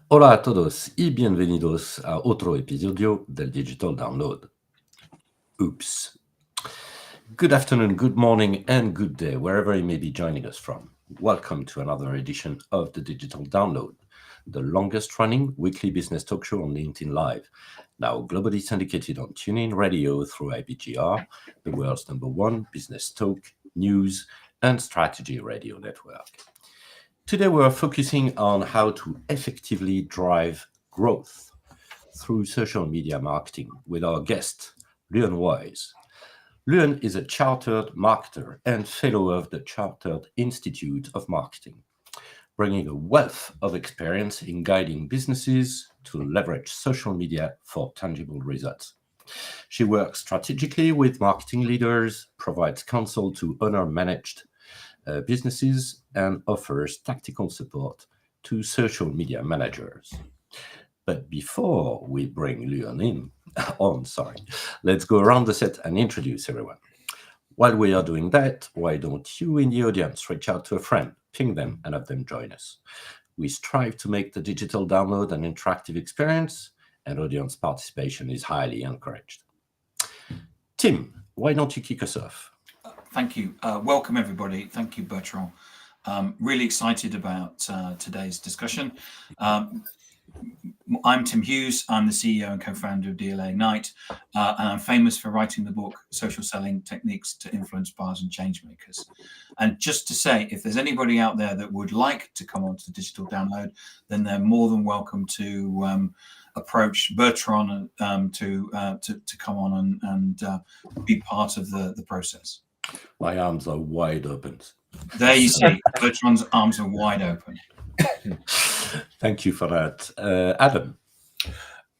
Hola a todos y bienvenidos a otro episodio del Digital Download. Oops. Good afternoon, good morning, and good day, wherever you may be joining us from. Welcome to another edition of the Digital Download, the longest running weekly business talk show on LinkedIn Live, now globally syndicated on TuneIn Radio through IBGR, the world's #1 business talk, news, and strategy radio network. Today, we're focusing on how to effectively drive growth through social media marketing with our guest, Luan Wise. Luan is a chartered marketer and fellow of the Chartered Institute of Marketing, bringing a wealth of experience in guiding businesses to leverage social media for tangible results. She works strategically with marketing leaders, provides counsel to owner-managed businesses, and offers tactical support to social media managers. But before we bring Luan let's go around the set and introduce everyone. While we are doing that, why don't you in the audience reach out to a friend, ping them, and have them join us? We strive to make the digital download an interactive experience, and audience participation is highly encouraged. Tim, why don't you kick us off? Thank you. Welcome, everybody. Thank you, Bertrand. Really excited about today's discussion. I'm Tim Hughes. I'm the CEO and co-founder of DLA Ignite, and I'm famous for writing the book, Social Selling Techniques to Influence Buyers and Changemakers. And just to say, if there's anybody out there that would like to come onto the digital download, then they're more than welcome to approach Bertrand to come on and be part of the process. My arms are wide open. There you see, Bertrand's arms are wide open. Thank you for that. Adam.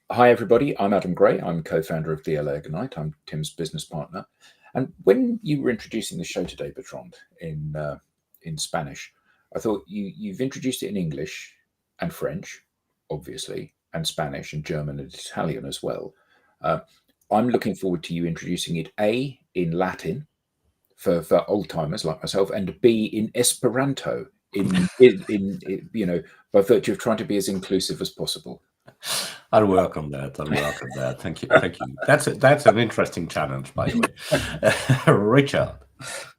Hi, everybody. I'm Adam Gray. I'm co-founder of DLA Ignite. I'm Tim's business partner. And when you were introducing the show today, Bertrand, in Spanish, I thought you've introduced it in English and French, obviously, and Spanish and German and Italian as well. I'm looking forward to you introducing it A, in Latin, for old timers like myself, and B, in Esperanto, in by virtue of trying to be as inclusive as possible. I'll work on that. Thank you. That's an interesting challenge, by the way. Richard.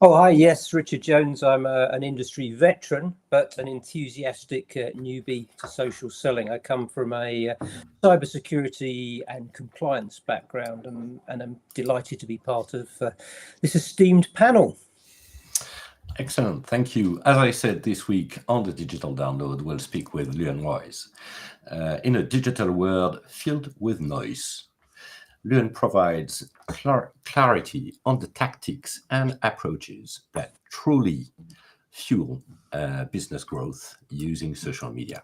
Oh, hi. Yes, Richard Jones. I'm an industry veteran, but an enthusiastic newbie to social selling. I come from a cybersecurity and compliance background, and I'm delighted to be part of this esteemed panel. Excellent. Thank you. As I said, this week on the Digital Download, we'll speak with Luan Wise. In a digital world filled with noise, Luan provides clarity on the tactics and approaches that truly fuel business growth using social media.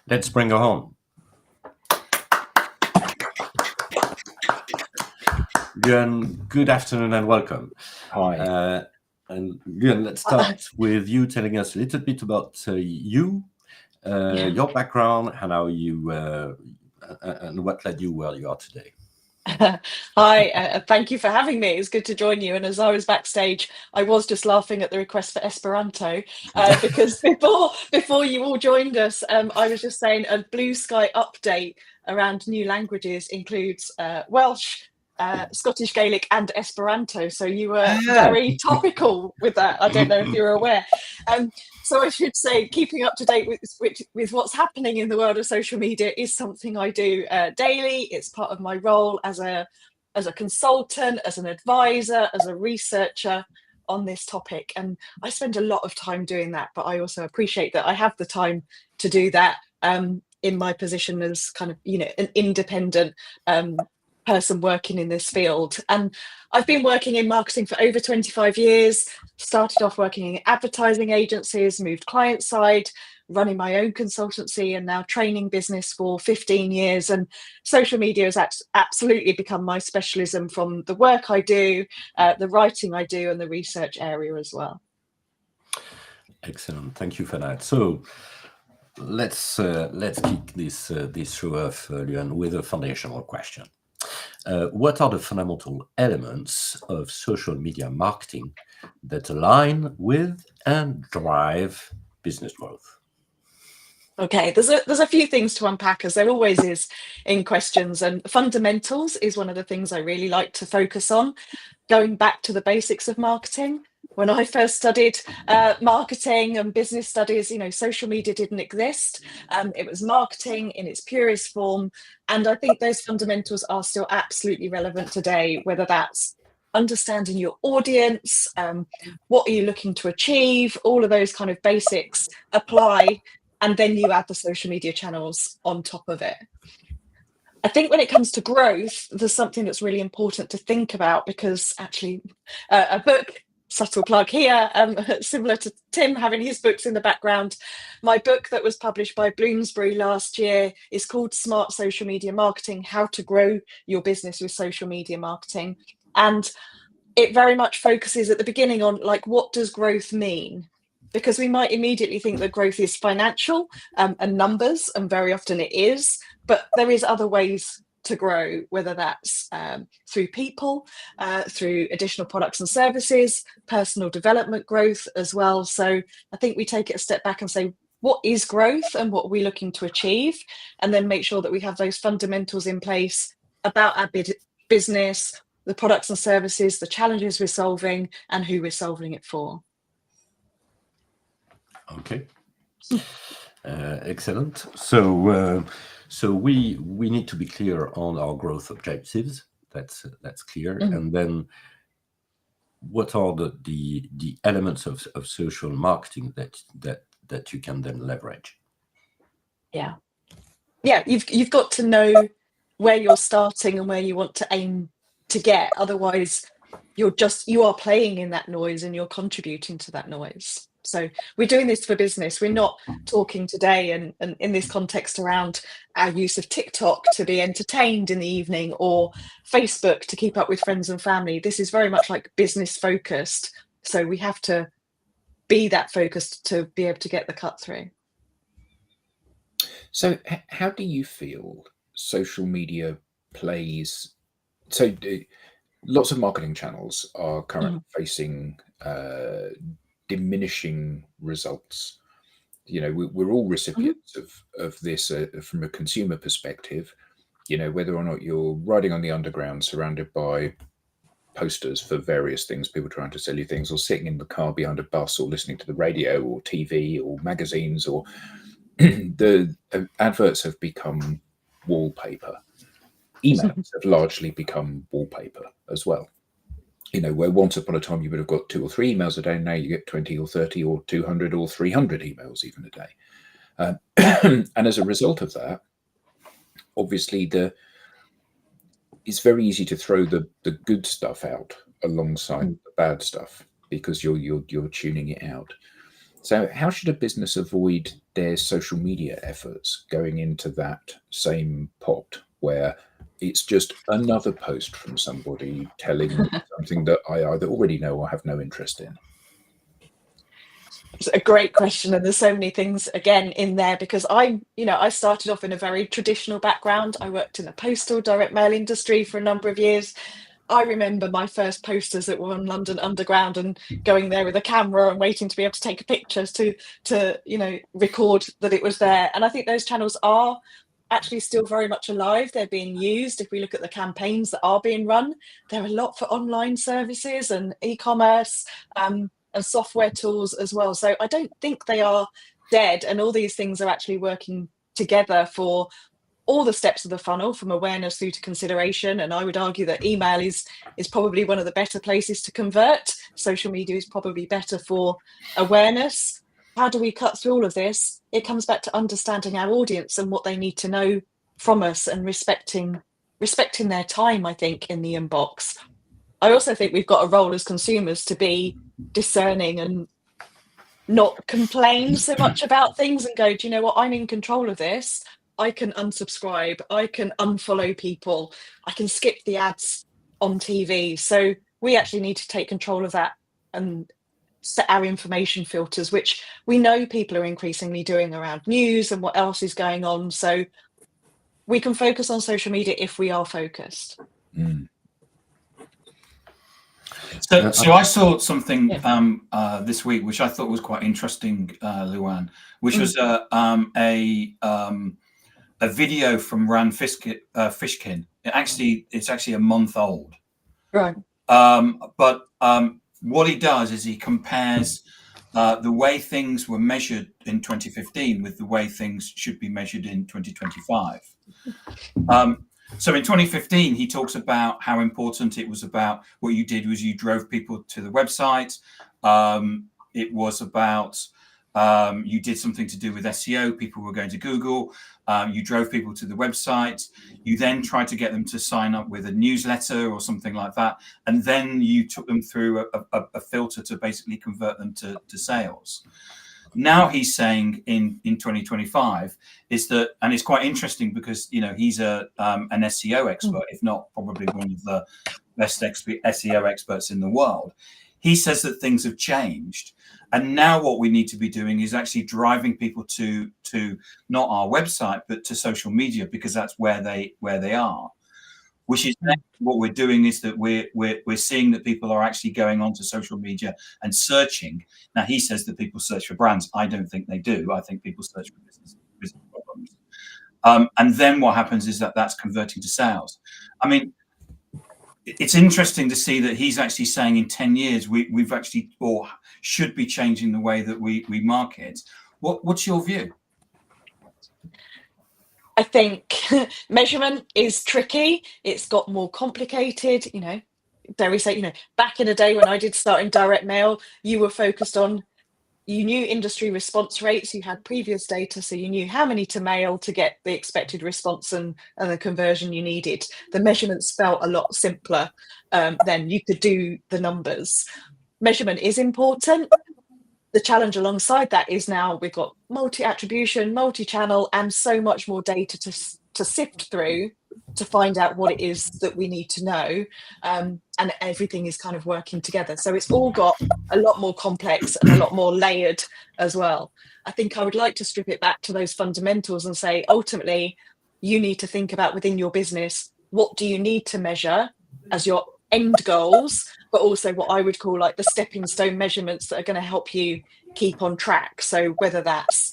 Let's bring her on. Luan, good afternoon and welcome. Hi. And Luan, let's start with you telling us a little bit about you, your background, and how you and what led you where you are today. Hi, thank you for having me. It's good to join you. And as I was backstage, I was just laughing at the request for Esperanto because before you all joined us, I was just saying a blue sky update around new languages includes Welsh, Scottish Gaelic and Esperanto. So you were very topical with that. I don't know if you're aware. So I should say keeping up to date with what's happening in the world of social media is something I do daily. It's part of my role as a consultant, as an advisor, as a researcher on this topic. And I spend a lot of time doing that, but I also appreciate that I have the time to do that in my position as kind of, an independent person working in this field. And I've been working in marketing for over 25 years, started off working in advertising agencies, moved client side, running my own consultancy, and now training business for 15 years. And social media has absolutely become my specialism from the work I do, the writing I do, and the research area as well. Excellent. Thank you for that. So let's kick this show off, Luan, with a foundational question. What are the fundamental elements of social media marketing that align with and drive business growth? Okay, there's a few things to unpack, as there always is in questions, and fundamentals is one of the things I really like to focus on. Going back to the basics of marketing. When I first studied marketing and business studies, social media didn't exist. It was marketing in its purest form, and I think those fundamentals are still absolutely relevant today. Whether that's understanding your audience, what are you looking to achieve, all of those kind of basics apply. And then you add the social media channels on top of it. I think when it comes to growth, there's something that's really important to think about, because actually a book, subtle plug here, similar to Tim having his books in the background, my book that was published by Bloomsbury last year is called Smart Social Media Marketing: How to Grow Your Business with Social Media Marketing. And it very much focuses at the beginning on, like, what does growth mean? Because we might immediately think that growth is financial and numbers, and very often it is, but there is other ways to grow, whether that's through people, through additional products and services, personal development growth as well. So I think we take it a step back and say, what is growth and what are we looking to achieve? And then make sure that we have those fundamentals in place about our business, the products and services, the challenges we're solving, and who we're solving it for. Okay. Excellent. So we need to be clear on our growth objectives. That's clear. And then, what are the elements of social marketing that you can then leverage? Yeah. You've got to know where you're starting and where you want to aim to get. Otherwise, you are playing in that noise and you're contributing to that noise. So we're doing this for business. We're not talking today and in this context around our use of TikTok to be entertained in the evening, or Facebook to keep up with friends and family. This is very much like business focused. So we have to be that focused to be able to get the cut through. So how do you feel social media plays? So lots of marketing channels are currently facing diminishing results. We're all recipients of this from a consumer perspective. Whether or not you're riding on the underground surrounded by posters for various things, people trying to sell you things, or sitting in the car behind a bus, or listening to the radio or TV or magazines, or the adverts have become wallpaper. Emails have largely become wallpaper as well. Where once upon a time you would have got 2 or 3 emails a day, now you get 20 or 30 or 200 or 300 emails even a day. And as a result of that, obviously it's very easy to throw the good stuff out alongside the bad stuff, because you're tuning it out. So how should a business avoid their social media efforts going into that same pot, where it's just another post from somebody telling me something that I either already know or have no interest in? It's a great question, and there's so many things again in there, because I started off in a very traditional background. I worked in the postal direct mail industry for a number of years. I remember my first posters that were on London Underground, and going there with a camera and waiting to be able to take a picture to record that it was there. And I think those channels are actually still very much alive. They're being used. If we look at the campaigns that are being run, there are a lot for online services and e-commerce and software tools as well. So I don't think they are dead, and all these things are actually working together for all the steps of the funnel, from awareness through to consideration. And I would argue that email is probably one of the better places to convert. Social media is probably better for awareness. How do we cut through all of this? It comes back to understanding our audience and what they need to know from us, and respecting their time, I think, in the inbox. I also think we've got a role as consumers to be discerning and not complain so much about things, and go, do you know what? I'm in control of this. I can unsubscribe. I can unfollow people. I can skip the ads on TV. So we actually need to take control of that and set our information filters, which we know people are increasingly doing around news and what else is going on. So we can focus on social media if we are focused. So I saw something this week which I thought was quite interesting, Luan, which was a video from Rand Fishkin. It's actually a month old. Right. But what he does is he compares the way things were measured in 2015 with the way things should be measured in 2025. So in 2015, he talks about how important it was about what you did was you drove people to the website. It was about you did something to do with SEO. People were going to Google. You drove people to the website. You then tried to get them to sign up with a newsletter or something like that. And then you took them through a filter to basically convert them to sales. Now he's saying in 2025 is that, and it's quite interesting because, you know, he's an SEO expert, if not probably one of the best SEO experts in the world. He says that things have changed. And now what we need to be doing is actually driving people to not our website, but to social media, because that's where they are. Which is what we're doing is that we're seeing that people are actually going onto social media and searching. Now he says that people search for brands. I don't think they do. I think people search for business problems. And then what happens is that that's converting to sales. I mean, it's interesting to see that he's actually saying in 10 years we've actually or should be changing the way that we market. What's your view? I think measurement is tricky. It's got more complicated, you know, dare we say, you know, back in the day when I did start in direct mail, you were focused on, you knew industry response rates, you had previous data, so you knew how many to mail to get the expected response and the conversion you needed. The measurements felt a lot simpler. Then you could do the numbers. Measurement is important. The challenge alongside that is now we've got multi-attribution, multi-channel, and so much more data to sift through to find out what it is that we need to know. And everything is kind of working together. So it's all got a lot more complex and a lot more layered as well. I think I would like to strip it back to those fundamentals and say, ultimately, you need to think about within your business, what do you need to measure as your end goals, but also what I would call like the stepping stone measurements that are going to help you keep on track. So whether that's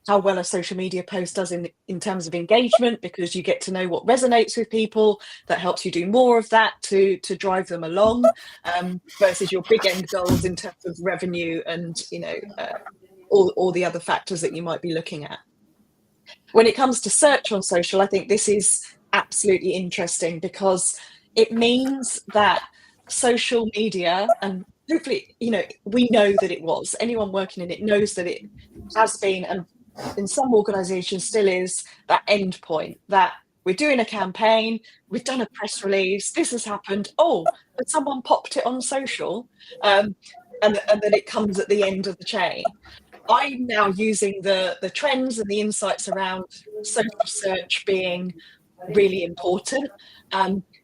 how well a social media post does in terms of engagement, because you get to know what resonates with people, that helps you do more of that to drive them along, versus your big end goals in terms of revenue and, you know, all the other factors that you might be looking at. When it comes to search on social, I think this is absolutely interesting because it means that social media, and hopefully, you know, we know that it was, anyone working in it knows that it has been, and in some organizations still is, that end point that we're doing a campaign, we've done a press release, this has happened, oh, but someone popped it on social, and then it comes at the end of the chain. I'm now using the trends and the insights around social search being really important.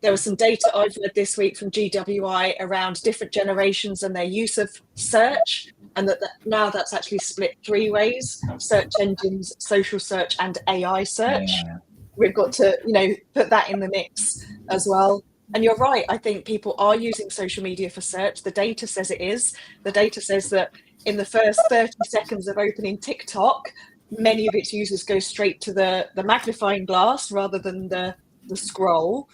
There was some data I've read this week from GWI around different generations and their use of search, and that now that's actually split 3 ways: search engines, social search, and AI search. Yeah. We've got to, you know, put that in the mix as well. And you're right, I think people are using social media for search. The data says it is. The data says that in the first 30 seconds of opening TikTok, many of its users go straight to the magnifying glass rather than the scroll.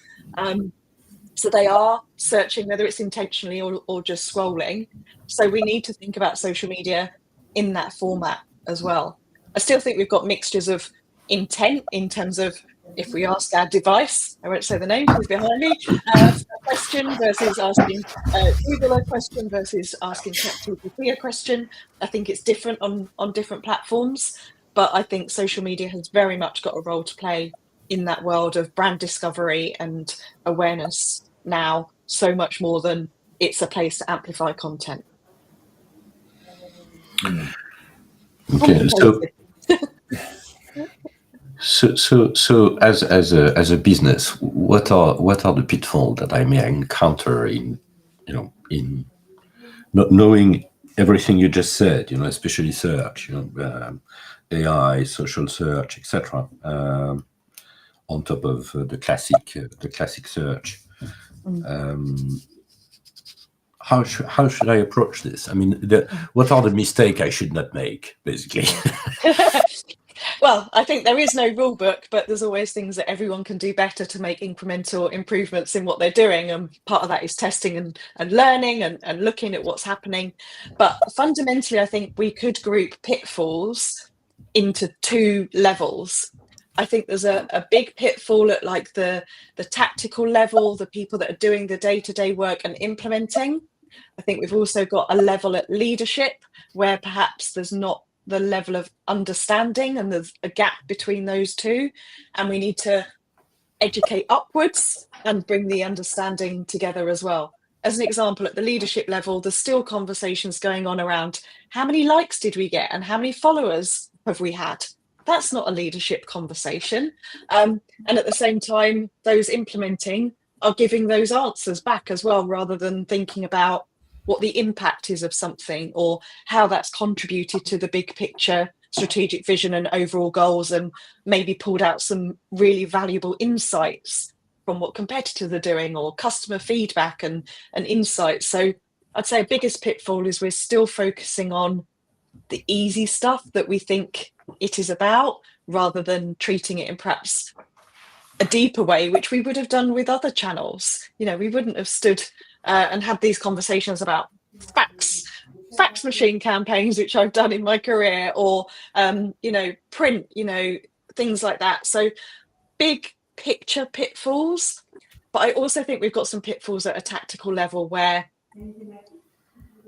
So they are searching, whether it's intentionally or just scrolling. So we need to think about social media in that format as well. I still think we've got mixtures of intent in terms of, if we ask our device, I won't say the name because behind me, a question versus asking Google a question versus asking ChatGPT a question. I think it's different on different platforms, but I think social media has very much got a role to play in that world of brand discovery and awareness now, so much more than it's a place to amplify content. Okay, so as a business, what are the pitfalls that I may encounter in not knowing everything you just said, especially search, AI, social search, etc. On top of the classic search. how should I approach this? I mean, what are the mistakes I should not make, basically? Well, I think there is no rule book, but there's always things that everyone can do better to make incremental improvements in what they're doing. And part of that is testing and learning and looking at what's happening. But fundamentally, I think we could group pitfalls into two levels. I think there's a big pitfall at like the tactical level, the people that are doing the day-to-day work and implementing. I think we've also got a level at leadership where perhaps there's not the level of understanding and there's a gap between those two, and we need to educate upwards and bring the understanding together as well. As an example, at the leadership level, there's still conversations going on around how many likes did we get and how many followers have we had. That's not a leadership conversation. And at the same time, those implementing are giving those answers back as well, rather than thinking about what the impact is of something or how that's contributed to the big picture strategic vision and overall goals, and maybe pulled out some really valuable insights from what competitors are doing or customer feedback and insights. So I'd say a biggest pitfall is we're still focusing on the easy stuff that we think it is about, rather than treating it in perhaps a deeper way, which we would have done with other channels. You know, we wouldn't have stood and had these conversations about fax machine campaigns, which I've done in my career, or print, things like that. So big picture pitfalls, but I also think we've got some pitfalls at a tactical level where,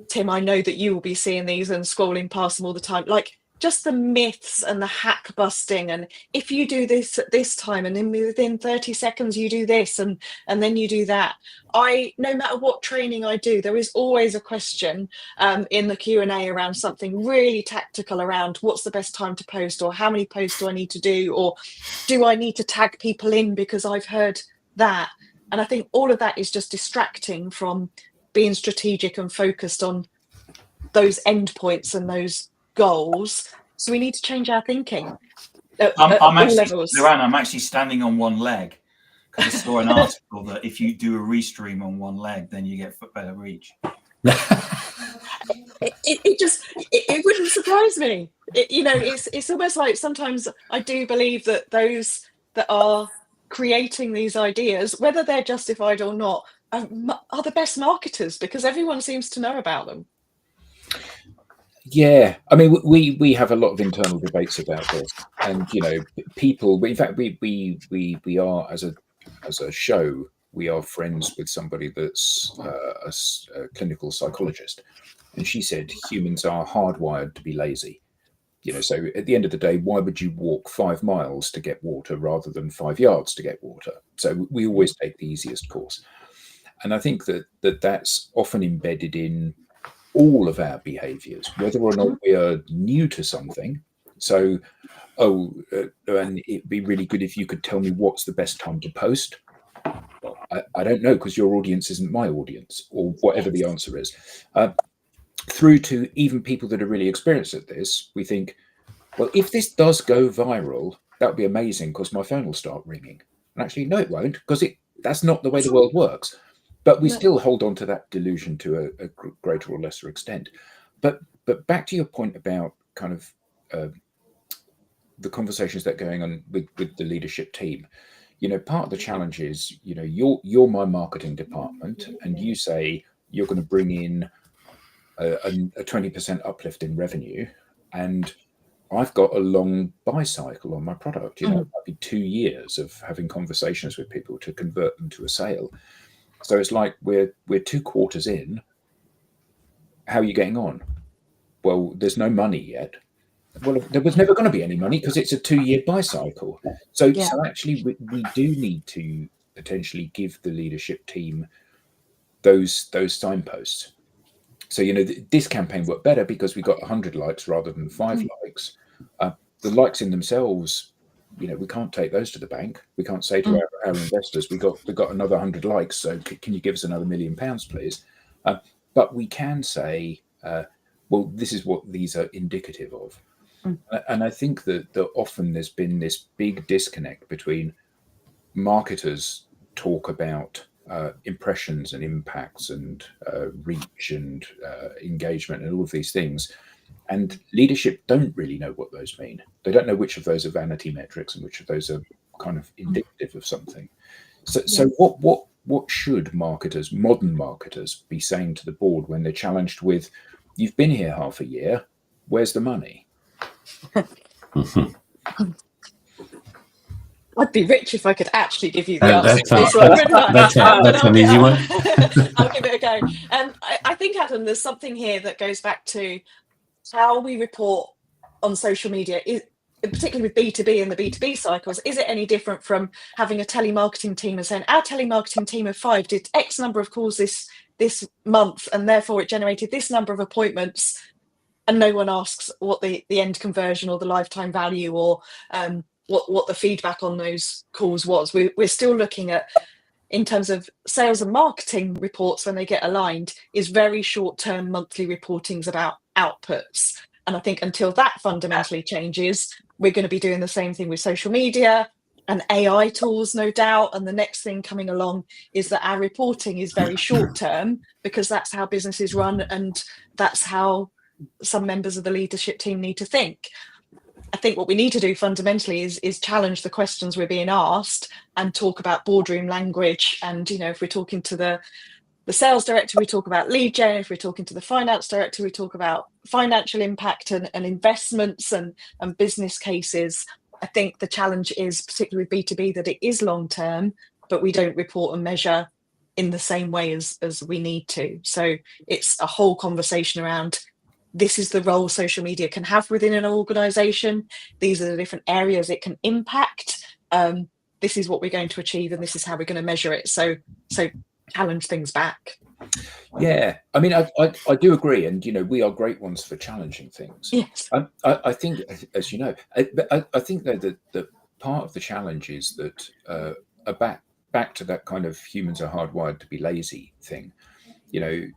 Tim, I know that you will be seeing these and scrolling past them all the time, like just the myths and the hack busting, and if you do this at this time and then within 30 seconds you do this and then you do that. No matter what training I do, there is always a question in the Q&A around something really tactical around what's the best time to post, or how many posts do I need to do, or do I need to tag people in because I've heard that. And I think all of that is just distracting from being strategic and focused on those endpoints and those goals. So we need to change our thinking at all levels. Luan, I'm actually standing on one leg because I saw an article that if you do a restream on one leg, then you get better reach. It wouldn't surprise me. It's almost like sometimes I do believe that those that are creating these ideas, whether they're justified or not, are the best marketers because everyone seems to know about them. Yeah, I mean, we have a lot of internal debates about this, and people. In fact, we are as a show, we are friends with somebody that's a clinical psychologist, and she said humans are hardwired to be lazy. So at the end of the day, why would you walk 5 miles to get water rather than 5 yards to get water? So we always take the easiest course, and I think that's often embedded in all of our behaviors, whether or not we are new to something. So, and it'd be really good if you could tell me what's the best time to post. Well, I don't know, because your audience isn't my audience, or whatever the answer is. Through to even people that are really experienced at this, we think, well, if this does go viral, that would be amazing because my phone will start ringing. And actually, no, it won't, because that's not the way the world works. But we still hold on to that delusion to a greater or lesser extent. But back to your point about kind of the conversations that are going on with the leadership team. Part of the challenge is, you're my marketing department, and you say you're going to bring in a 20% uplift in revenue, and I've got a long buy cycle on my product. It might be 2 years of having conversations with people to convert them to a sale. So it's like we're 2 quarters in. How are you getting on? Well, there's no money yet. Well, there was never going to be any money because it's a 2-year buy cycle. So actually, we do need to potentially give the leadership team those signposts. So this campaign worked better because we got 100 likes rather than 5 likes. The likes in themselves, we can't take those to the bank. We can't say to our investors, we got another 100 likes, so can you give us another £1 million, please? But we can say, well, this is what these are indicative of. And I think that often there's been this big disconnect between marketers talk about impressions and impacts and reach and engagement and all of these things. And leadership don't really know what those mean. They don't know which of those are vanity metrics and which of those are kind of indicative of something. So what should marketers, modern marketers, be saying to the board when they're challenged with, you've been here half a year, where's the money? I'd be rich if I could actually give you the answer That's to this one, wouldn't I? that's an easy one. I'll give it a go. I think, Adam, there's something here that goes back to how we report on social media, particularly with B2B and the B2B cycles. Is it any different from having a telemarketing team and saying, our telemarketing team of 5 did X number of calls this month, and therefore it generated this number of appointments, and no one asks what the end conversion or the lifetime value or what the feedback on those calls was. We're still looking at, in terms of sales and marketing reports, when they get aligned, is very short-term monthly reportings about outputs. And I think until that fundamentally changes, we're going to be doing the same thing with social media and AI tools, no doubt. And the next thing coming along is that our reporting is very short-term, because that's how businesses run, and that's how some members of the leadership team need to think. I think what we need to do fundamentally is challenge the questions we're being asked and talk about boardroom language. And, you know, if we're talking to the sales director, we talk about lead gen. If we're talking to the finance director, we talk about financial impact and investments and business cases. I think the challenge is, particularly with B2B, that it is long term, but we don't report and measure in the same way as we need to. So it's a whole conversation around, this is the role social media can have within an organization. These are the different areas it can impact. This is what we're going to achieve, and this is how we're going to measure it. So challenge things back. Yeah, I mean, I do agree, and you know, we are great ones for challenging things. Yes. I think, as you know, I think though that part of the challenge is that back to that kind of humans are hardwired to be lazy thing. You know,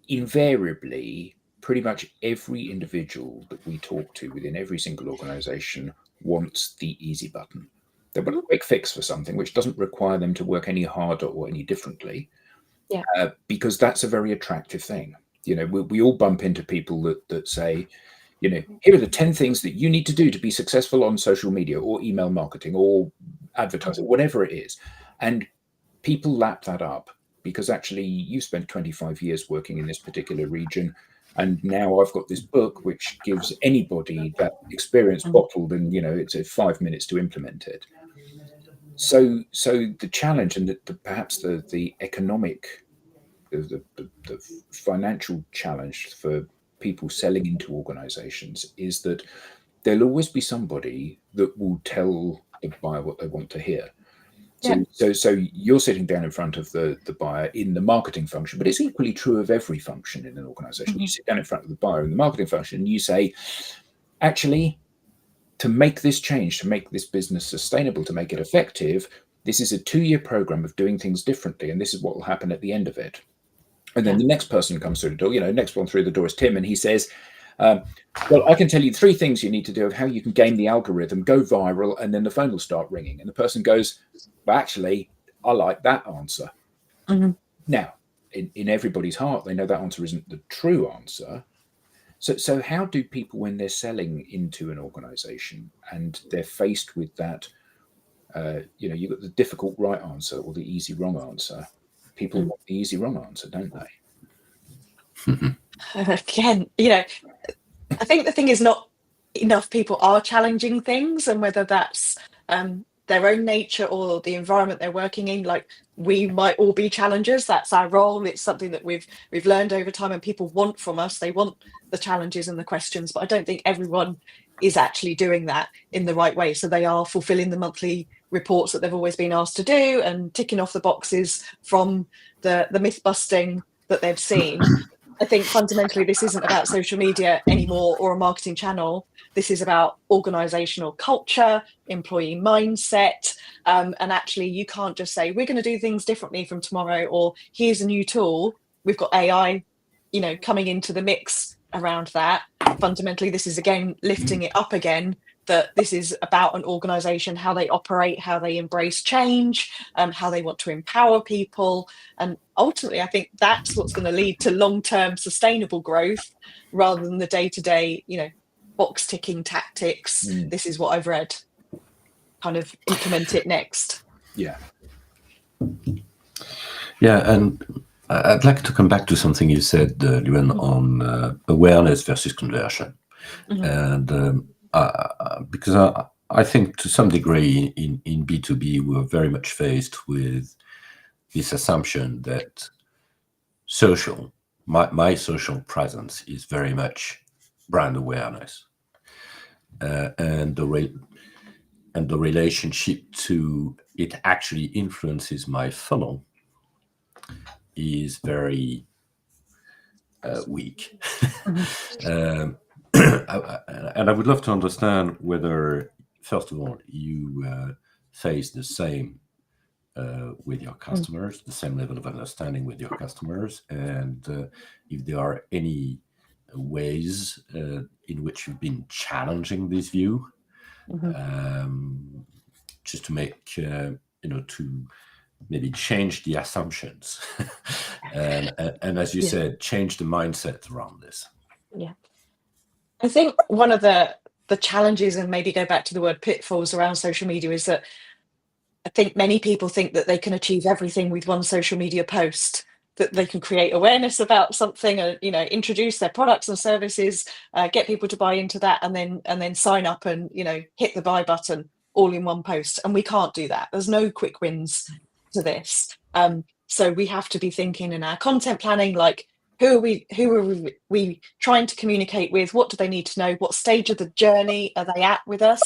invariably, pretty much every individual that we talk to within every single organization wants the easy button. They want a quick fix for something which doesn't require them to work any harder or any differently. Yeah. Because that's a very attractive thing. You know, we all bump into people that say, you know, here are the 10 things that you need to do to be successful on social media or email marketing or advertising, whatever it is. And people lap that up because actually you spent 25 years working in this particular region. And now I've got this book which gives anybody that experience bottled, and you know, it's 5 minutes to implement it. So the challenge and perhaps the economic, the financial challenge for people selling into organizations is that there'll always be somebody that will tell the buyer what they want to hear. So you're sitting down in front of the buyer in the marketing function, but it's equally true of every function in an organization. You sit down in front of the buyer in the marketing function and you say, actually, to make this change, to make this business sustainable, to make it effective, this is a 2-year program of doing things differently, and this is what will happen at the end of it. And then the next person comes through the door, you know, next one through the door is Tim, and he says, well, I can tell you 3 things you need to do of how you can game the algorithm, go viral, and then the phone will start ringing. And the person goes, well, actually, I like that answer. Now, in everybody's heart, they know that answer isn't the true answer. So how do people, when they're selling into an organization and they're faced with that, you know, you've got the difficult right answer or the easy wrong answer, people want the easy wrong answer, don't they? Again, you know, I think the thing is, not enough people are challenging things, and whether that's their own nature or the environment they're working in. Like, we might all be challengers. That's our role. It's something that we've learned over time, and people want from us. They want the challenges and the questions, but I don't think everyone is actually doing that in the right way. So they are fulfilling the monthly reports that they've always been asked to do and ticking off the boxes from the myth busting that they've seen. I think fundamentally this isn't about social media anymore or a marketing channel. This is about organizational culture, employee mindset. And actually, you can't just say, we're going to do things differently from tomorrow, or here's a new tool. We've got AI, you know, coming into the mix around that. Fundamentally, this is again lifting it up again that this is about an organization, how they operate, how they embrace change, how they want to empower people. And ultimately, I think that's what's going to lead to long-term sustainable growth rather than the day-to-day, box ticking tactics. This is what I've read. Kind of implement it next. Yeah. Yeah, and I'd like to come back to something you said, Luan, on awareness versus conversion. And because I think to some degree in B2B, we're very much faced with this assumption that my social presence is very much brand awareness. And the relationship to it actually influences my funnel is very weak. And I would love to understand whether, first of all, you face the same with your customers, the same level of understanding with your customers, and if there are any ways in which you've been challenging this view, just to make, to maybe change the assumptions and as you said, change the mindset around this. Yeah. I think one of the challenges, and maybe go back to the word pitfalls around social media, is that I think many people think that they can achieve everything with one social media post, that they can create awareness about something and introduce their products and services, get people to buy into that, and then sign up and hit the buy button all in one post. And we can't do that. There's no quick wins to this. So we have to be thinking in our content planning, like, who are we trying to communicate with? What do they need to know? What stage of the journey are they at with us?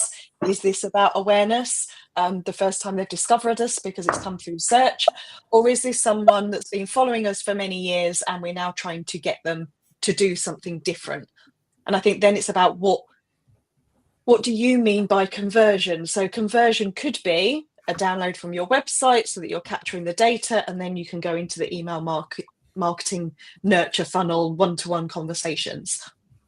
Is this about awareness? The first time they've discovered us because it's come through search? Or is this someone that's been following us for many years and we're now trying to get them to do something different? And I think then it's about what do you mean by conversion? So conversion could be a download from your website so that you're capturing the data, and then you can go into the email marketing nurture funnel, one-to-one conversations.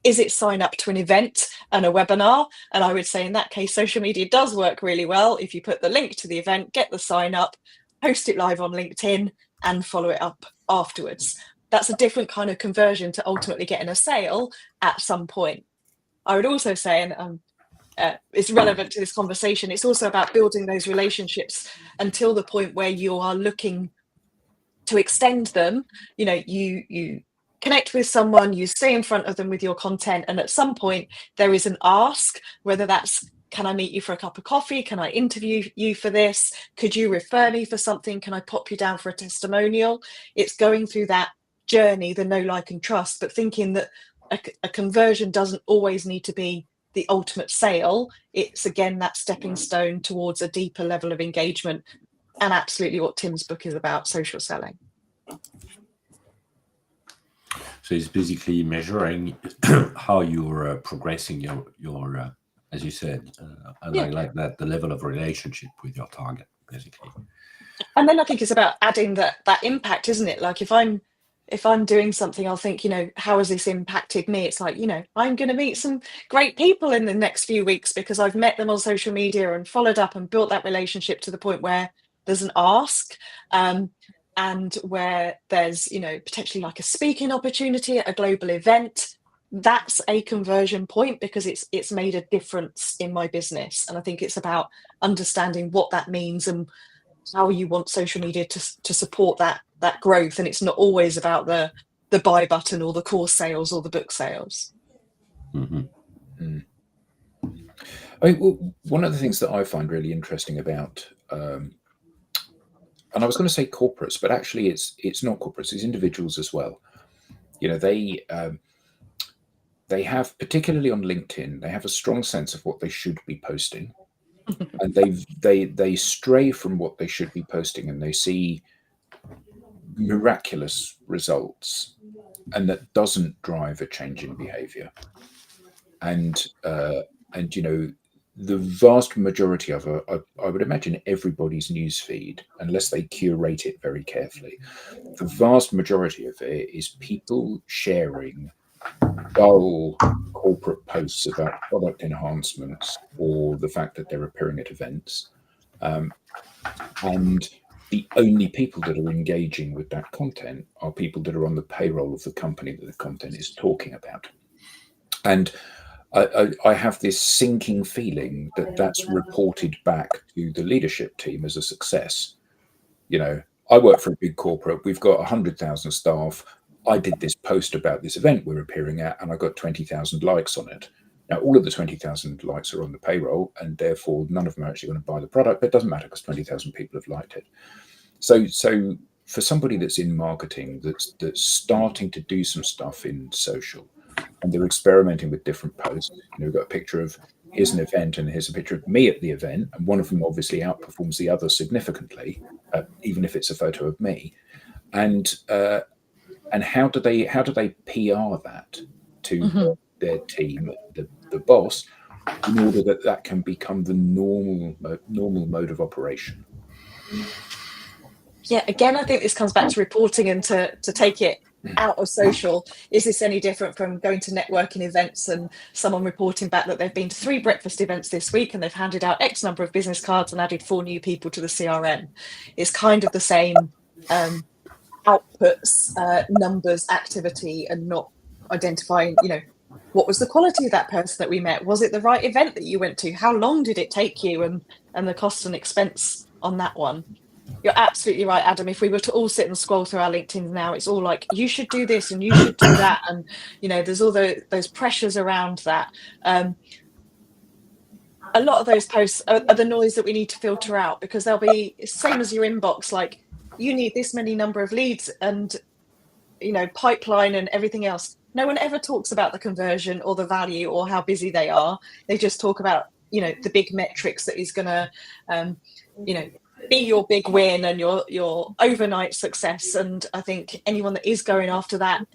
Is it sign up to an event and a webinar? And I would say in that case, social media does work really well if you put the link to the event, get the sign up, post it live on LinkedIn, and follow it up afterwards. That's a different kind of conversion to ultimately getting a sale at some point. I would also say, and it's relevant to this conversation, it's also about building those relationships until the point where you are looking to extend them. You connect with someone, you stay in front of them with your content, and at some point there is an ask, whether that's, can I meet you for a cup of coffee? Can I interview you for this? Could you refer me for something? Can I pop you down for a testimonial? It's going through that journey, the know, like, and trust, but thinking that a conversion doesn't always need to be the ultimate sale. It's, again, that stepping stone towards a deeper level of engagement, and absolutely what Tim's book is about, social selling. So it's basically measuring how you're progressing your as you said, and I like that, the level of relationship with your target, basically. And then I think it's about adding that impact, isn't it? Like, if I'm doing something, I'll think, how has this impacted me? It's like, I'm going to meet some great people in the next few weeks because I've met them on social media and followed up and built that relationship to the point where there's an ask, and where there's, potentially like a speaking opportunity at a global event. That's a conversion point because it's made a difference in my business. And I think it's about understanding what that means and how you want social media to support that growth. And it's not always about the buy button or the course sales or the book sales. Mm-hmm. I mean, one of the things that I find really interesting about, and I was going to say corporates, but actually it's not corporates, it's individuals as well. They have, particularly on LinkedIn, they have a strong sense of what they should be posting, and they stray from what they should be posting, and they see miraculous results, and that doesn't drive a change in behavior. And the vast majority of I would imagine everybody's newsfeed, unless they curate it very carefully, the vast majority of it is people sharing dull corporate posts about product enhancements or the fact that they're appearing at events. And the only people that are engaging with that content are people that are on the payroll of the company that the content is talking about. And I have this sinking feeling that that's reported back to the leadership team as a success. I work for a big corporate. We've got 100,000 staff. I did this post about this event we're appearing at, and I got 20,000 likes on it. Now, all of the 20,000 likes are on the payroll, and therefore none of them are actually going to buy the product. But it doesn't matter because 20,000 people have liked it. So for somebody that's in marketing, that's starting to do some stuff in social, and they're experimenting with different posts. We've got a picture of here's an event, and here's a picture of me at the event, and one of them obviously outperforms the other significantly, even if it's a photo of me. And how do they PR that to their team, the boss, in order that can become the normal mode of operation? Yeah, again, I think this comes back to reporting and to take it out of social. Is this any different from going to networking events and someone reporting back that they've been to 3 breakfast events this week and they've handed out X number of business cards and added 4 new people to the CRM? It's kind of the same outputs, numbers, activity, and not identifying, what was the quality of that person that we met? Was it the right event that you went to? How long did it take you? And the cost and expense on that one. You're absolutely right, Adam. If we were to all sit and scroll through our LinkedIn now, it's all like, you should do this and you should do that. And, there's all those pressures around that. A lot of those posts are the noise that we need to filter out, because they'll be same as your inbox, like, you need this many number of leads and, pipeline and everything else. No one ever talks about the conversion or the value or how busy they are. They just talk about, the big metrics that is going to, be your big win and your overnight success. And I think anyone that is going after that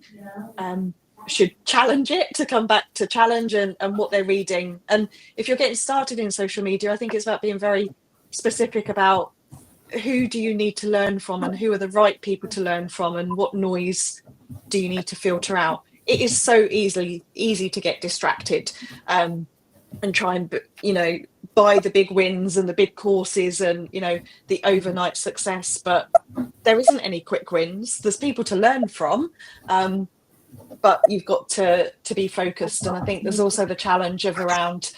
should challenge it, to come back to challenge and what they're reading. And if you're getting started in social media, I think it's about being very specific about who do you need to learn from and who are the right people to learn from and what noise do you need to filter out. It is so easy to get distracted and try and, buy the big wins and the big courses and, the overnight success. But there isn't any quick wins. There's people to learn from, but you've got to be focused. And I think there's also the challenge of around,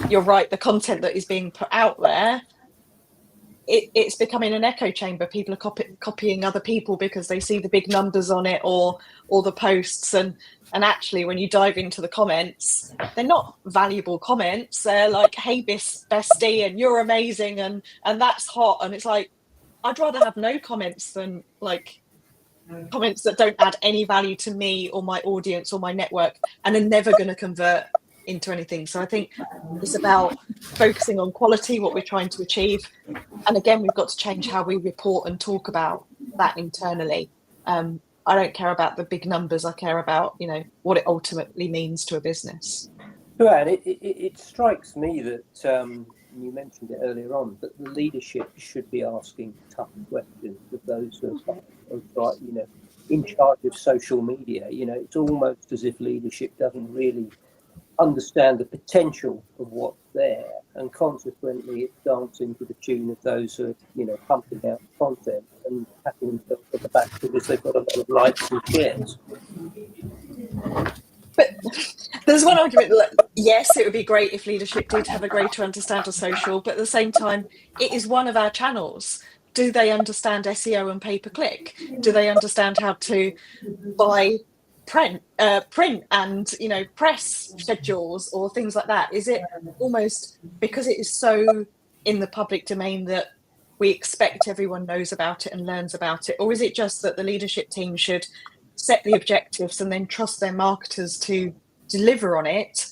you're right, the content that is being put out there, it's becoming an echo chamber. People are copying other people because they see the big numbers on it or the posts. And actually, when you dive into the comments, they're not valuable comments. They're like, hey, bestie, and you're amazing, and that's hot. And it's like, I'd rather have no comments than like comments that don't add any value to me or my audience or my network and are never going to convert into anything. So I think it's about focusing on quality, what we're trying to achieve. And again, we've got to change how we report and talk about that internally. I don't care about the big numbers. I care about, what it ultimately means to a business. Luan, it strikes me that you mentioned it earlier on, that the leadership should be asking tough questions of those who are, in charge of social media. It's almost as if leadership doesn't really understand the potential of what's there, and consequently it's dancing to the tune of those who are pumping out content and patting themselves on the back because they've got a lot of likes and shares. But there's one argument that, yes, it would be great if leadership did have a greater understanding of social, but at the same time, it is one of our channels. Do they understand SEO and pay-per-click? Do they understand how to buy print and press schedules or things like that? Is it almost because it is so in the public domain that we expect everyone knows about it and learns about it, or is it just that the leadership team should set the objectives and then trust their marketers to deliver on it,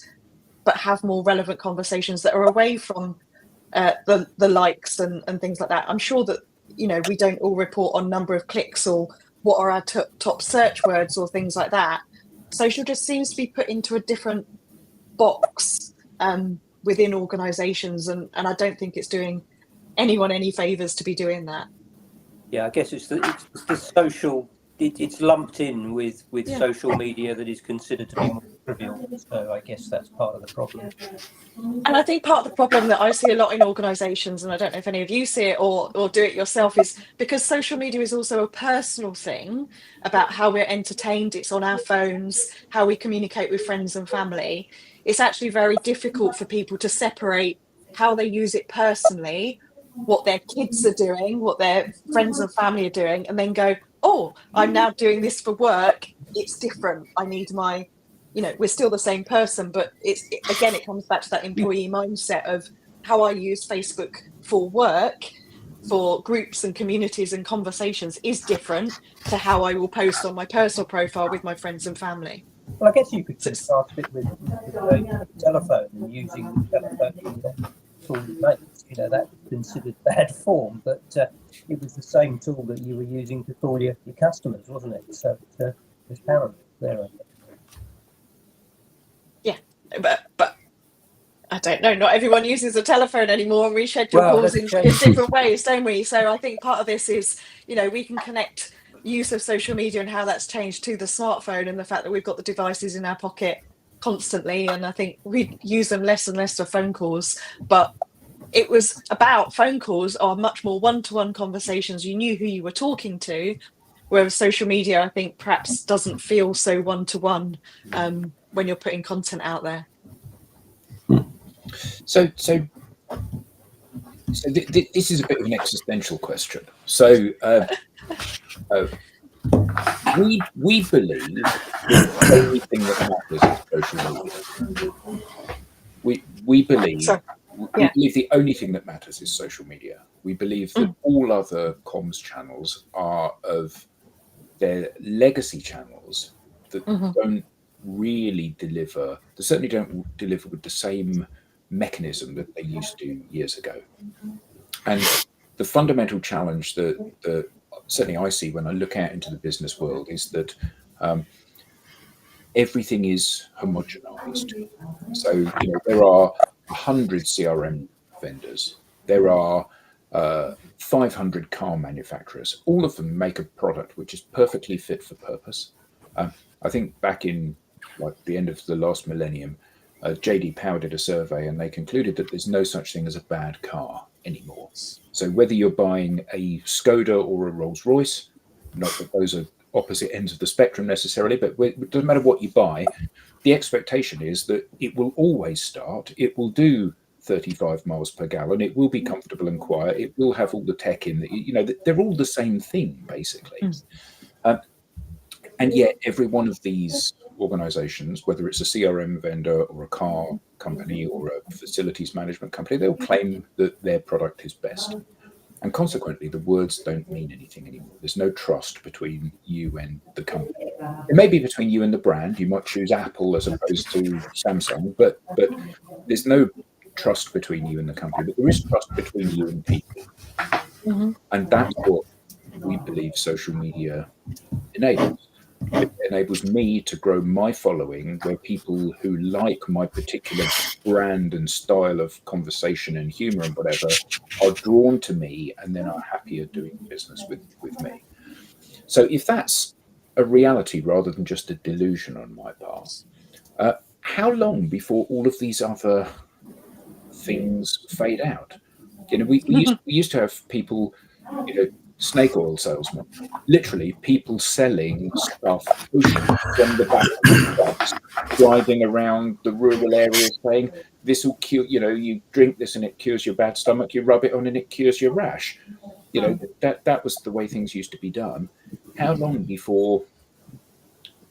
but have more relevant conversations that are away from the likes and things like that? I'm sure that we don't all report on number of clicks or what are our top search words or things like that. Social just seems to be put into a different box within organisations, and I don't think it's doing anyone any favours to be doing that. Yeah, I guess it's the social it's lumped in with Yeah. social media that is considered to be more trivial. So I guess that's part of the problem. And I think part of the problem that I see a lot in organisations, and I don't know if any of you see it or do it yourself, is because social media is also a personal thing about how we're entertained. It's on our phones, how we communicate with friends and family. It's actually very difficult for people to separate how they use it personally, what their kids are doing, what their friends and family are doing, and then go, oh, I'm now doing this for work. It's different. I need my, we're still the same person, but again, it comes back to that employee mindset of how I use Facebook for work, for groups and communities and conversations is different to how I will post on my personal profile with my friends and family. Well, I guess you could So it's- contrast it with the telephone and using the telephone to call your mates. That's considered bad form, but it was the same tool that you were using to call your customers, wasn't it? So there's parallels there, I think. yeah, but I don't know. Not everyone uses a telephone anymore, and we schedule Well, calls that's in true. different ways, don't we? So I think part of this is, we can connect use of social media and how that's changed to the smartphone and the fact that we've got the devices in our pocket constantly. And I think we use them less and less for phone calls, but it was about phone calls are much more one-to-one conversations. You knew who you were talking to, whereas social media, I think, perhaps doesn't feel so one-to-one when you're putting content out there. So this is a bit of an existential question. So we believe the only thing that matters is social media. We believe. Sorry. We believe the only thing that matters is social media. We believe that all other comms channels are of their legacy channels that don't really deliver. They certainly don't deliver with the same mechanism that they used to years ago. And the fundamental challenge that certainly I see when I look out into the business world is that everything is homogenized. So there are 100 CRM vendors. There are 500 car manufacturers. All of them make a product which is perfectly fit for purpose. I think back in the end of the last millennium, JD Power did a survey and they concluded that there's no such thing as a bad car anymore. So whether you're buying a Skoda or a Rolls Royce, not that those are opposite ends of the spectrum necessarily, but it doesn't matter what you buy, the expectation is that it will always start, it will do 35 miles per gallon, it will be comfortable and quiet, it will have all the tech in that, they're all the same thing basically. And yet every one of these organizations, whether it's a CRM vendor or a car company or a facilities management company, they'll claim that their product is best. And consequently, the words don't mean anything anymore. There's no trust between you and the company. It may be between you and the brand. You might choose Apple as opposed to Samsung, but there's no trust between you and the company. But there is trust between you and people. And that's what we believe social media enables. It enables me to grow my following where people who like my particular brand and style of conversation and humor and whatever are drawn to me and then are happier doing business with me. So if that's a reality rather than just a delusion on my part, how long before all of these other things fade out? We used to have people, snake oil salesmen, literally people selling stuff from the back of the trucks, driving around the rural areas saying, this will cure, you drink this and it cures your bad stomach, you rub it on and it cures your rash. That was the way things used to be done. How long before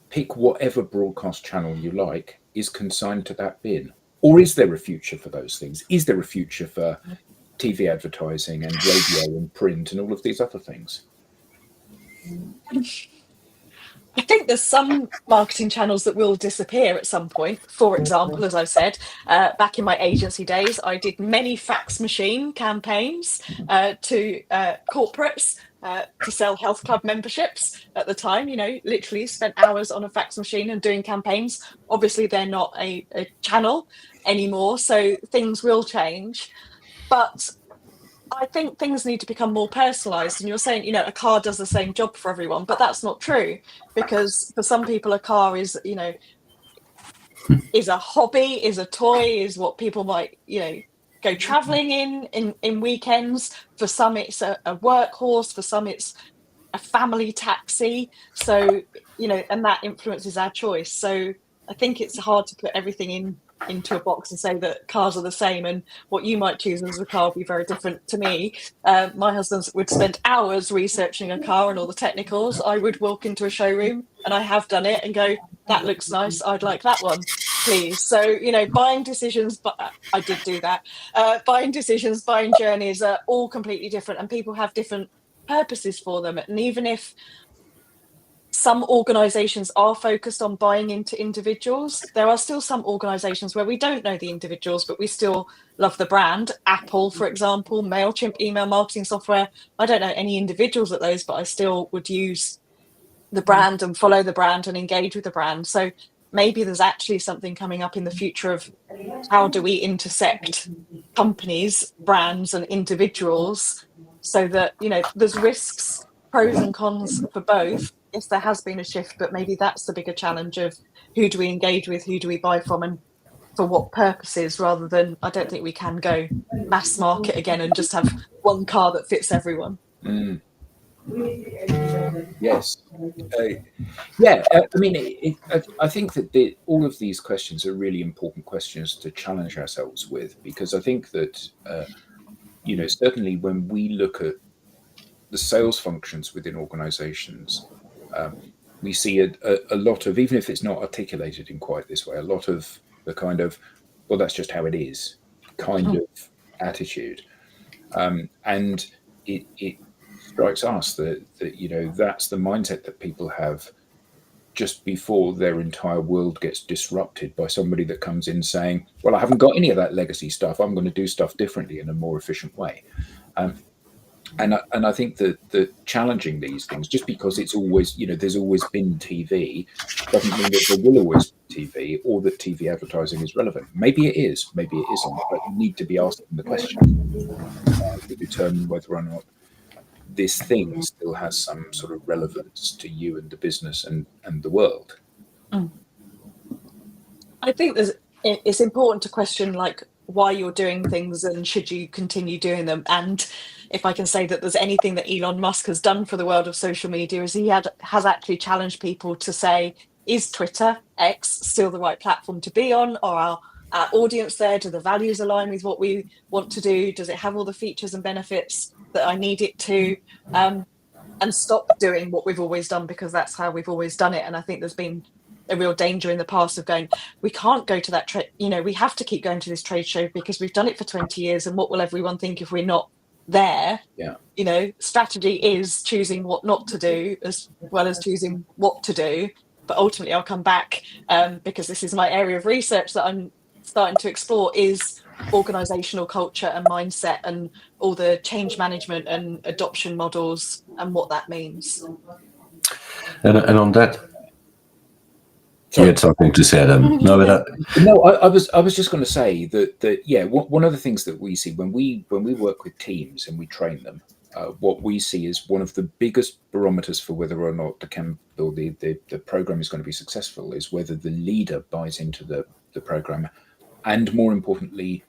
pick whatever broadcast channel you like is consigned to that bin? Or is there a future for those things? Is there a future for TV advertising and radio and print and all of these other things? I think there's some marketing channels that will disappear at some point. For example, as I've said, back in my agency days, I did many fax machine campaigns to corporates to sell health club memberships at the time, literally spent hours on a fax machine and doing campaigns. Obviously, they're not a channel anymore, so things will change. But I think things need to become more personalized. And you're saying, a car does the same job for everyone, but that's not true, because for some people, a car is, is a hobby, is a toy, is what people might, go traveling in weekends. For some, it's a workhorse. For some, it's a family taxi. So, and that influences our choice. So I think it's hard to put everything into a box and say that cars are the same, and what you might choose as a car will be very different to me. My husband would spend hours researching a car and all the technicals. I would walk into a showroom, and I have done it, and go, that looks nice, I'd like that one, please. So, buying decisions, but I did do that. Buying decisions, buying journeys are all completely different, and people have different purposes for them. And even if some organizations are focused on buying into individuals, there are still some organizations where we don't know the individuals, but we still love the brand. Apple, for example, MailChimp email marketing software. I don't know any individuals at those, but I still would use the brand and follow the brand and engage with the brand. So maybe there's actually something coming up in the future of how do we intersect companies, brands, and individuals, so that, there's risks, pros and cons for both. Yes, there has been a shift, but maybe that's the bigger challenge of who do we engage with, who do we buy from, and for what purposes, rather than, I don't think we can go mass market again and just have one car that fits everyone. Yes. I mean, I think that all of these questions are really important questions to challenge ourselves with, because I think that, certainly when we look at the sales functions within organizations, we see a lot of, even if it's not articulated in quite this way, a lot of the kind of, well, that's just how it is kind of attitude. And it strikes us that that's the mindset that people have just before their entire world gets disrupted by somebody that comes in saying, well, I haven't got any of that legacy stuff, I'm going to do stuff differently in a more efficient way. And I think that challenging these things, just because it's always, there's always been TV, doesn't mean that there will always be TV, or that TV advertising is relevant. Maybe it is, maybe it isn't, but you need to be asking the question to determine whether or not this thing still has some sort of relevance to you and the business and the world. I think it's important to question, like, why you're doing things and should you continue doing them. And if I can say that there's anything that Elon Musk has done for the world of social media, is he has actually challenged people to say, is Twitter, X, still the right platform to be on? Or our audience there, do the values align with what we want to do? Does it have all the features and benefits that I need it to? And stop doing what we've always done, because that's how we've always done it. And I think there's been a real danger in the past of going, we can't go to that we have to keep going to this trade show because we've done it for 20 years, and what will everyone think if we're not there? Strategy is choosing what not to do as well as choosing what to do. But ultimately I'll come back, because this is my area of research that I'm starting to explore, is organizational culture and mindset, and all the change management and adoption models, and what that means. And on that, you had something to say, Adam. No, I was just going to say that one of the things that we see when we work with teams and we train them, what we see is one of the biggest barometers for whether or not the program is going to be successful is whether the leader buys into the program, and more importantly,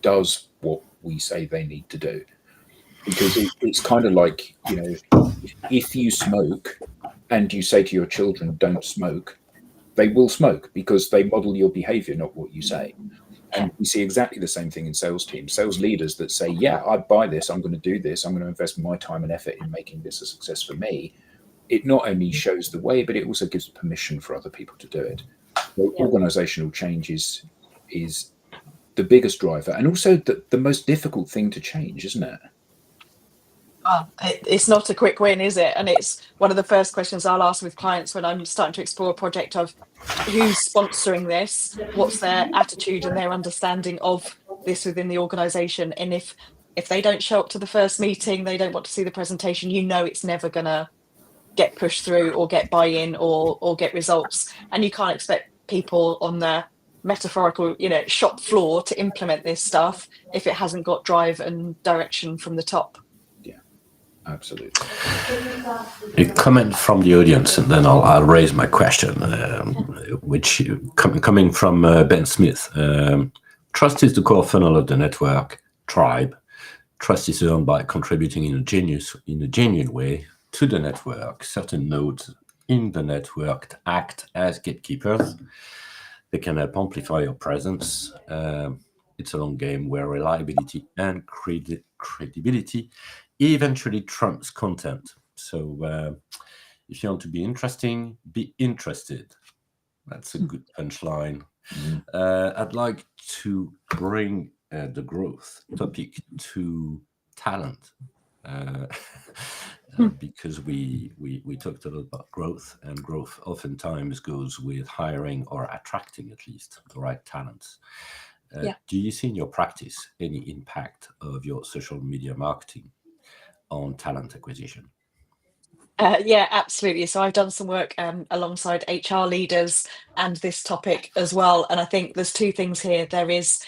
does what we say they need to do. Because it's kind of like, if you smoke and you say to your children, don't smoke, they will smoke because they model your behavior, not what you say. And we see exactly the same thing in sales teams, sales leaders that say, yeah, I buy this, I'm going to do this, I'm going to invest my time and effort in making this a success for me. It not only shows the way, but it also gives permission for other people to do it. So organizational change is the biggest driver, and also the most difficult thing to change, isn't it? It's not a quick win, is it? And it's one of the first questions I'll ask with clients when I'm starting to explore a project of who's sponsoring this, what's their attitude and their understanding of this within the organization. And if they don't show up to the first meeting, they don't want to see the presentation, it's never going to get pushed through or get buy-in or get results. And you can't expect people on the metaphorical, shop floor to implement this stuff if it hasn't got drive and direction from the top. Absolutely. A comment from the audience, and then I'll raise my question, which coming from Ben Smith. Trust is the core funnel of the network. Tribe. Trust is earned by contributing in a genuine way to the network. Certain nodes in the network act as gatekeepers. They can help amplify your presence. It's a long game where reliability and credibility eventually trumps content. So if you want to be interesting, be interested. That's a good punchline. I'd like to bring the growth topic to talent. Because we talked a lot about growth, and growth oftentimes goes with hiring or attracting at least the right talents. Do you see in your practice any impact of your social media marketing on talent acquisition? Yeah, absolutely. So I've done some work alongside HR leaders and this topic as well. And I think there's two things here. There is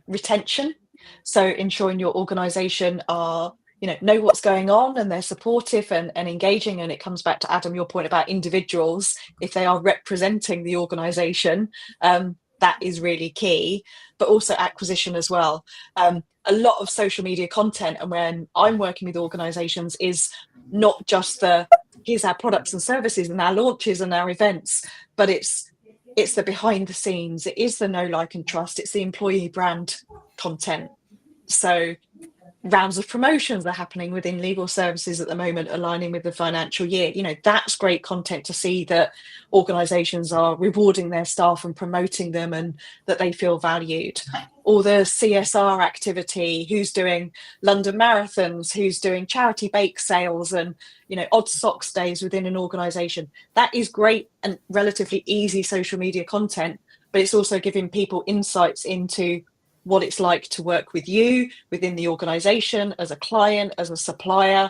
retention. So ensuring your organization are, know what's going on and they're supportive and engaging. And it comes back to Adam, your point about individuals. If they are representing the organization, that is really key, but also acquisition as well. A lot of social media content, and when I'm working with organizations, is not just here's our products and services and our launches and our events, but it's the behind the scenes. It is the know, like, and trust. It's the employee brand content. So rounds of promotions are happening within legal services at the moment, aligning with the financial year. That's great content to see that organizations are rewarding their staff and promoting them and that they feel valued. Or the CSR activity, who's doing London marathons, who's doing charity bake sales and, odd socks days within an organization. That is great and relatively easy social media content, but it's also giving people insights into what it's like to work with you within the organization, as a client, as a supplier.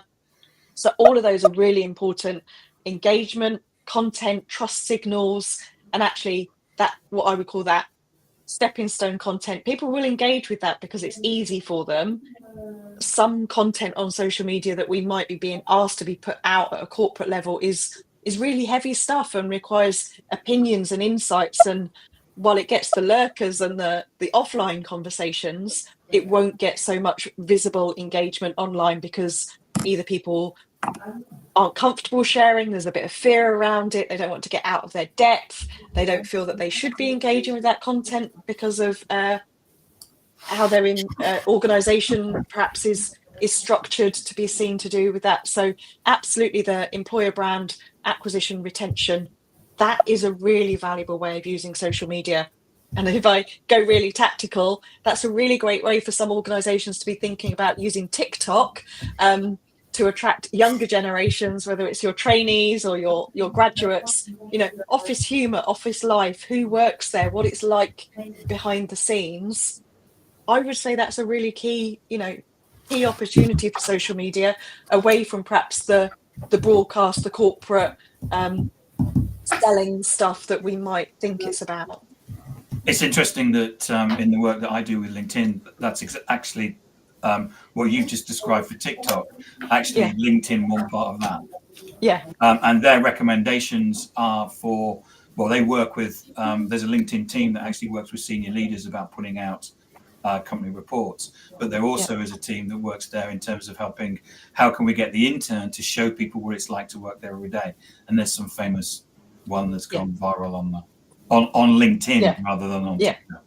So all of those are really important. Engagement, content, trust signals, and actually that, what I would call that stepping stone content. People will engage with that because it's easy for them. Some content on social media that we might be being asked to be put out at a corporate level is really heavy stuff and requires opinions and insights, and while it gets the lurkers and the offline conversations, it won't get so much visible engagement online because either people aren't comfortable sharing, there's a bit of fear around it, they don't want to get out of their depth, they don't feel that they should be engaging with that content because of how their organization perhaps is structured to be seen to do with that. So absolutely, the employer brand acquisition, retention, that is a really valuable way of using social media. And if I go really tactical, that's a really great way for some organizations to be thinking about using TikTok to attract younger generations, whether it's your trainees or your graduates. Office humor, office life, who works there, what it's like behind the scenes. I would say that's a really key opportunity for social media, away from perhaps the broadcast, the corporate selling stuff that we might think it's about. It's interesting that in the work that I do with LinkedIn, that's actually what you've just described for TikTok. Actually, LinkedIn, one part of that. Yeah. And their recommendations are for, they work with, there's a LinkedIn team that actually works with senior leaders about putting out company reports, but there also is a team that works there in terms of helping, how can we get the intern to show people what it's like to work there every day. And there's some famous one that's gone viral on LinkedIn rather than on TikTok.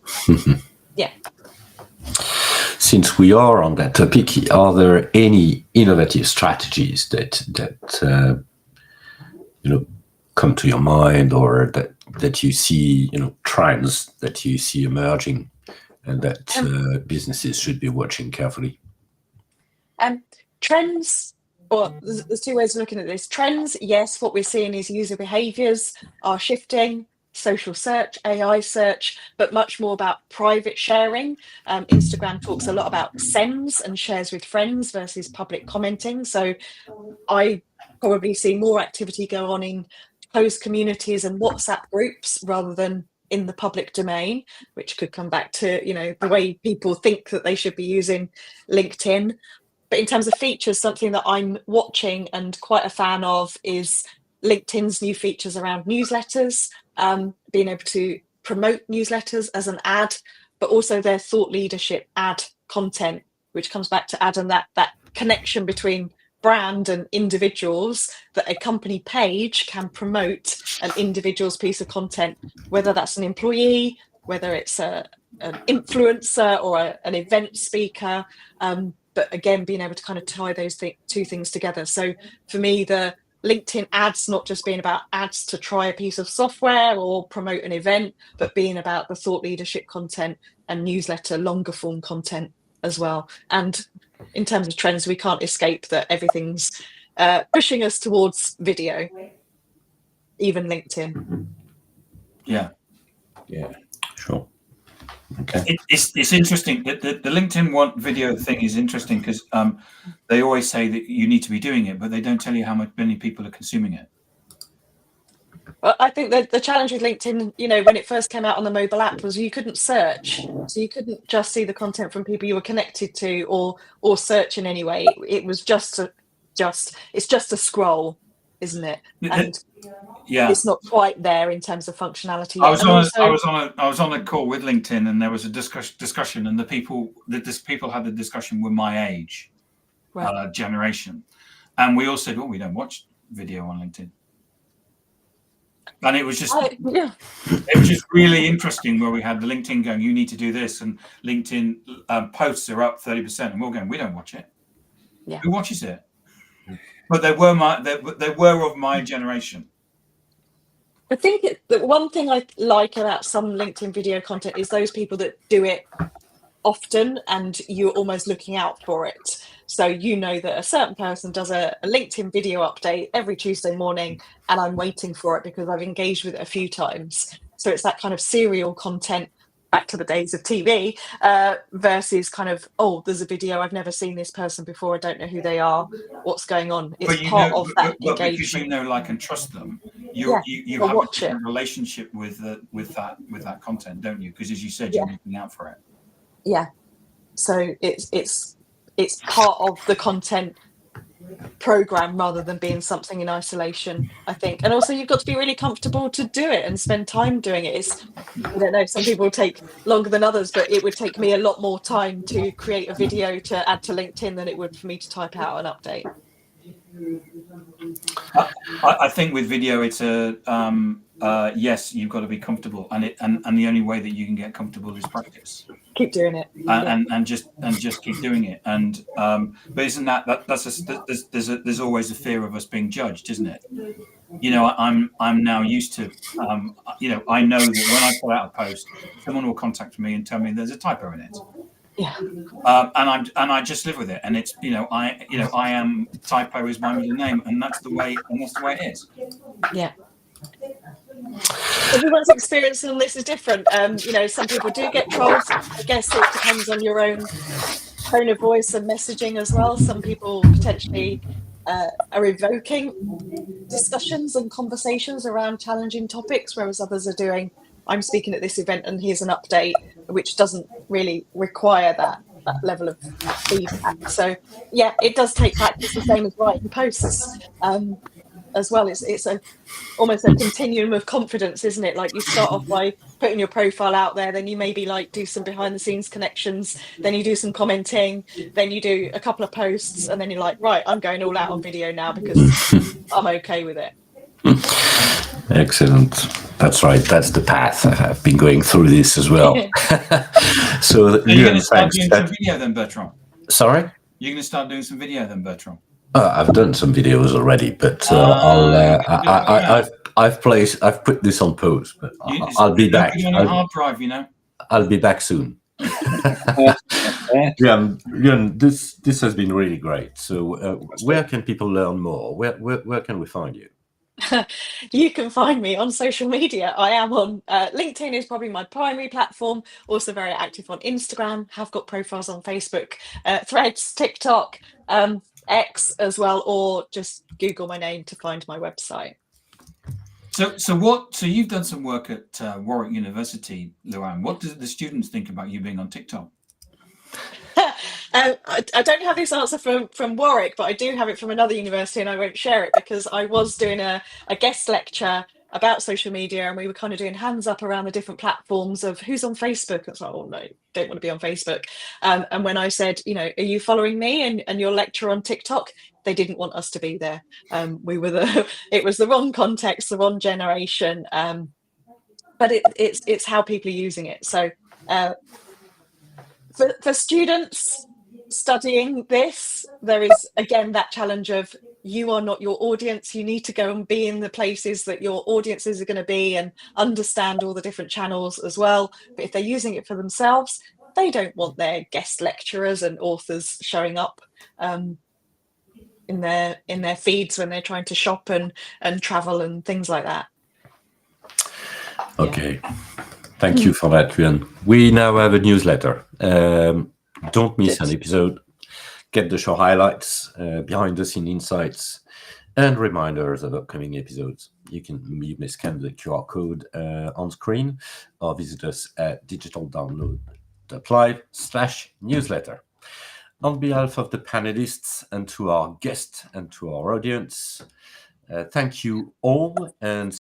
Since we are on that topic, are there any innovative strategies that come to your mind, or that you see, trends that you see emerging and that businesses should be watching carefully? Trends, well, there's two ways of looking at this. Trends, yes, what we're seeing is user behaviors are shifting, social search, AI search, but much more about private sharing. Instagram talks a lot about sends and shares with friends versus public commenting. So I probably see more activity go on in closed communities and WhatsApp groups rather than in the public domain, which could come back to, you know, the way people think that they should be using LinkedIn. But in terms of features, something that I'm watching and quite a fan of is LinkedIn's new features around newsletters, being able to promote newsletters as an ad, but also their thought leadership ad content, which comes back to Adam, that connection between brand and individuals, that a company page can promote an individual's piece of content, whether that's an employee, whether it's an influencer or an event speaker. But again, being able to kind of tie those two things together. So for me, the LinkedIn ads not just being about ads to try a piece of software or promote an event, but being about the thought leadership content and newsletter, longer form content as well. And in terms of trends, we can't escape that everything's pushing us towards video, even LinkedIn. Yeah. Sure. Okay. It's interesting. The LinkedIn video thing is interesting because they always say that you need to be doing it, but they don't tell you how many people are consuming it. Well, I think that the challenge with LinkedIn, you know, when it first came out on the mobile app, was you couldn't search. So you couldn't just see the content from people you were connected to or search in any way. It was it's just a scroll, isn't it? And yeah, it's not quite there in terms of functionality. I was on a call with LinkedIn, and there was a discussion, and the people had the discussion were my age, right. Generation, and we all said, "Oh, we don't watch video on LinkedIn." And it was just it was just really interesting where we had the LinkedIn going, "You need to do this," and LinkedIn posts are up 30%, and we're going, "We don't watch it. Yeah. Who watches it?" But they were of my generation. I think the one thing I like about some LinkedIn video content is those people that do it often and you're almost looking out for it. So you know that a certain person does a LinkedIn video update every Tuesday morning, and I'm waiting for it because I've engaged with it a few times. So it's that kind of serial content, back to the days of TV, versus kind of, oh, there's a video, I've never seen this person before, I don't know who they are, what's going on. It's part of that engagement. Because you know, like, and trust them, you have a different relationship with that content, don't you? Because as you said, you're looking out for it. Yeah. So it's part of the content program rather than being something in isolation, I think. And also you've got to be really comfortable to do it and spend time doing it. I don't know, some people take longer than others, but it would take me a lot more time to create a video to add to LinkedIn than it would for me to type out an update. I think with video, it's yes, you've got to be comfortable, and the only way that you can get comfortable is practice. Keep doing it, and just keep doing it. And but isn't there's always a fear of us being judged, isn't it? You know, I'm now used to you know, I know that when I put out a post, someone will contact me and tell me there's a typo in it. Yeah. And I just live with it, and it's, I am, typo is my middle name, and that's the way it is. Yeah. Everyone's experience on this is different. Some people do get trolls. I guess it depends on your own tone of voice and messaging as well. Some people potentially are evoking discussions and conversations around challenging topics, whereas others are doing, I'm speaking at this event and here's an update, which doesn't really require that level of feedback. So yeah, it does take practice, the same as writing posts as well. It's almost a continuum of confidence, isn't it? Like, you start off by putting your profile out there, then you maybe do some behind the scenes connections, then you do some commenting, then you do a couple of posts, and then you're like, right, I'm going all out on video now because I'm okay with it. Excellent. That's right. That's the path. I've been going through this as well. So you're going to start doing some video then, Bertrand? Sorry? You're going to start doing some video then, Bertrand? I've done some videos already, but I've put this on pause. But I'll be back. On a hard drive, I'll be back soon. This has been really great. So where can people learn more? Where can we find you? You can find me on social media. I am on LinkedIn is probably my primary platform. Also very active on Instagram. Have got profiles on Facebook, Threads, TikTok, X as well, or just Google my name to find my website. So you've done some work at Warwick University, Luan. What do the students think about you being on TikTok? I don't have this answer from Warwick, but I do have it from another university, and I won't share it because I was doing a guest lecture about social media, and we were kind of doing hands up around the different platforms of who's on Facebook. It's like, oh no, don't want to be on Facebook. And when I said, you know, are you following me and your lecture on TikTok? They didn't want us to be there. We were it was the wrong context, the wrong generation. But it's how people are using it. So for students studying this, there is again that challenge of you are not your audience. You need to go and be in the places that your audiences are going to be and understand all the different channels as well. But if they're using it for themselves, they don't want their guest lecturers and authors showing up in their feeds when they're trying to shop and travel and things like that. Okay. Thank you for that, Luan. We now have a newsletter. Don't miss an episode. Get the show highlights, behind-the-scene insights, and reminders of upcoming episodes. You may scan the QR code on screen or visit us at digitaldownload.live/newsletter. On behalf of the panelists and to our guests and to our audience, thank you all, and